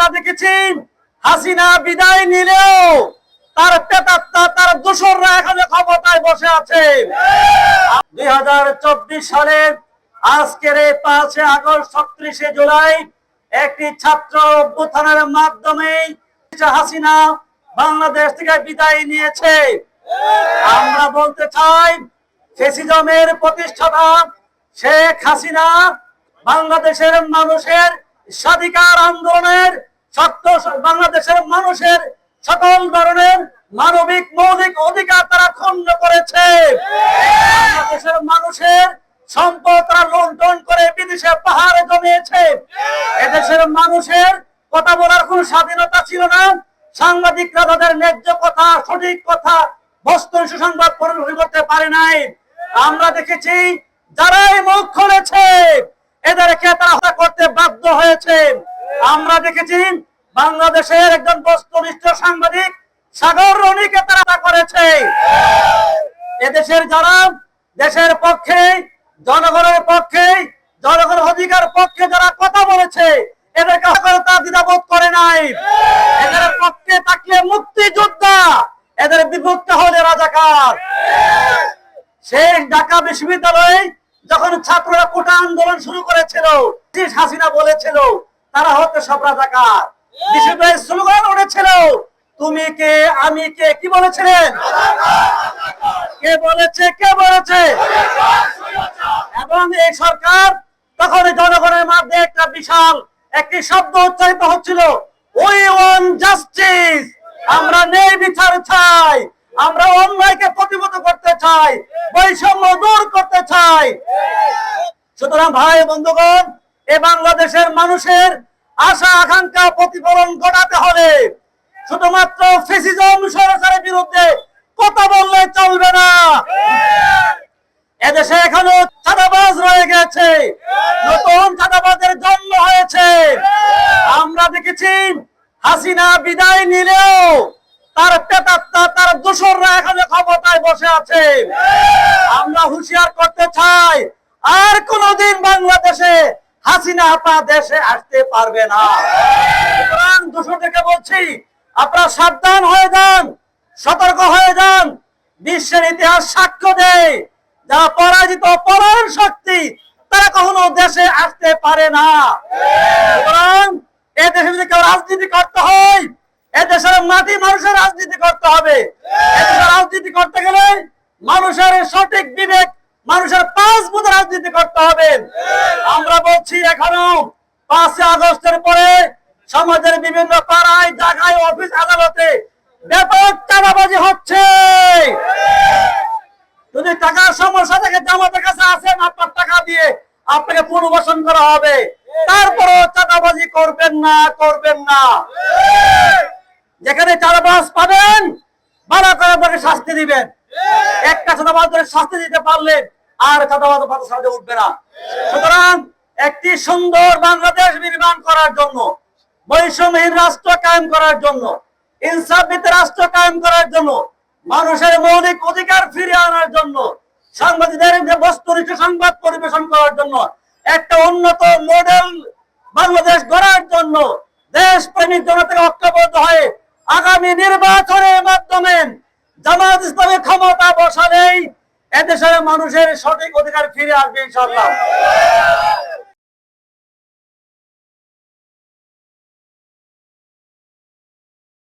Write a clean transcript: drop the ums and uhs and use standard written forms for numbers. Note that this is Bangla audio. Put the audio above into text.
আমরা দেখেছি হাসিনা বিদায় নিলেও তার প্রেতাত্মা তার দোসররা এখানে ক্ষমতায় বসে আছে। 2024 সালের আজকের 5 আগস্ট 36 জুলাই একটি ছাত্র অভ্যুত্থানের মাধ্যমে হাসিনা বাংলাদেশ থেকে বিদায় নিয়েছে। আমরা বলতে চাই ফ্যাসিজমের প্রতিষ্ঠাতা শেখ হাসিনা বাংলাদেশের মানুষের স্বাধিকার আন্দোলনের বাংলাদেশের মানুষের সকল ধরনের মানবিক মৌলিক অধিকার তারা খণ্ড করেছে। বাংলাদেশের মানুষের সম্পদ তারা লুণ্ঠন করে বিদেশে পাহাড়ে জমিয়েছে। এদেশের মানুষের কথা বলার কোন স্বাধীনতা ছিল না। সাংবাদিকরা তাদের ন্যায্য কথা সঠিক কথা বস্তু সুসংবাদ পরিবেশন করতে পারে নাই। আমরা দেখেছি যারাই মুখ খুলেছে এদেরকে তারা করতে বাধ্য হয়েছে। আমরা দেখেছি বাংলাদেশের একজন বস্তুনিষ্ঠ সাংবাদিক সাগর রনিকে তারা করেছে। এদেশের যারা দেশের পক্ষে জনগণের পক্ষে জনগণের অধিকার পক্ষে যারা কথা বলেছে এদেরকে তারা দ্বিধাবোধ করে নাই। এদের পক্ষে থাকলে মুক্তিযোদ্ধা, এদের বিপক্ষে হলে রাজাকার। সেই ঢাকা বিশ্ববিদ্যালয়ে যখন ছাত্ররা কোটা আন্দোলন শুরু করেছিল হাসিনা বলেছিল তারা হতে সব রাজাকার। বিশ্ববিদ্যালয়ের স্লোগান উঠেছিল তুমি কে আমি কে, কি বলেছিলেন? কে বলেছে কে বলেছে? এবং এই সরকার তখন জনগণের মধ্যে একটা বিশাল একটি শব্দ উচ্চারিত হচ্ছিল উই ওয়ান্ট জাস্টিস, আমরা ন্যায় বিচার চাই, আমরা অন্যায়কে প্রতিহত করতে চাই, বৈষম্য দূর করতে চাই। সুতরাং ভাই বন্ধুগণ, এ বাংলাদেশের মানুষের আশা আকাঙ্ক্ষা প্রতিফলন ঘটাতে হলে শুধুমাত্র ফ্যাসিজম সরকারের বিরুদ্ধে কথা বললে চলবে না। এদেশে এখনো চাঁদাবাজ রয়ে গেছে, নতুন চাঁদাবাজের জন্ম হয়েছে। আমরা দেখেছি হাসিনা বিদায় নিলেও তার প্রেতাত্মা তার দোসররা এখানে ক্ষমতায় বসে আছে। আমরা হুঁশিয়ার করতে চাই আর কোনদিন বাংলাদেশে হাসিনা আপা দেশে আসতে পারবে না। সুতরাং দোসরদেরকে বলছি আপনারা সাবধান হয়ে যান, সতর্ক হয়ে যান। বিশ্বের ইতিহাস সাক্ষ্য দেয় যারা পরাজিত পরায়ণ শক্তি তারা কখনো দেশে আসতে পারে না। সুতরাং এ দেশে যদি কেউ রাজনীতি করতে হয় এদেশের মাটি মানুষের রাজনীতি করতে হবে। এদেশের রাজনীতি করতে গেলে মানুষের সঠিক বিবেক মানুষের 5 বুঝে রাজনীতি করতে হবে। আমরা বলছি এখনো 5 আগস্টের পরে সমাজের বিভিন্ন পাড়ায় জায়গায় অফিস আদালতে ব্যাপক চাঁদাবাজি হচ্ছে। যদি টাকার সমস্যা থেকে জামাতের কাছে আসেন আপনার টাকা দিয়ে আপনাকে পুনর্বাসন করা হবে, তারপরও চাঁদাবাজি করবেন না, করবেন না। যেখানে চাঁদাবাজ পাবেন ভালো করে আপনাকে শাস্তি দিবেন। একটা চাঁদাবাজের শাস্তি দিতে পারলে আর চাঁদাবাজ সাথে উঠবে না। সুতরাং একটি সুন্দর বাংলাদেশ নির্মাণ করার জন্য, বৈষম্যহীন রাষ্ট্র কায়েম করার জন্য, ইনসাফভিত্তিক রাষ্ট্র কায়েম করার জন্য, মানুষের মৌলিক অধিকার ফিরিয়ে আনার জন্য, সাংবাদিকদের বস্তুনিষ্ঠ সংবাদ পরিবেশন করার জন্য, একটা উন্নত মডেল বাংলাদেশ গড়ার জন্য দেশপ্রেমিক জনতাকে ঐক্যবদ্ধ হয়ে আগামী নির্বাচনের মাধ্যমে জামাত ইসলামের ক্ষমতা বসালেই এদেশের মানুষের সঠিক অধিকার ফিরে আসবে ইনশাআল্লাহ।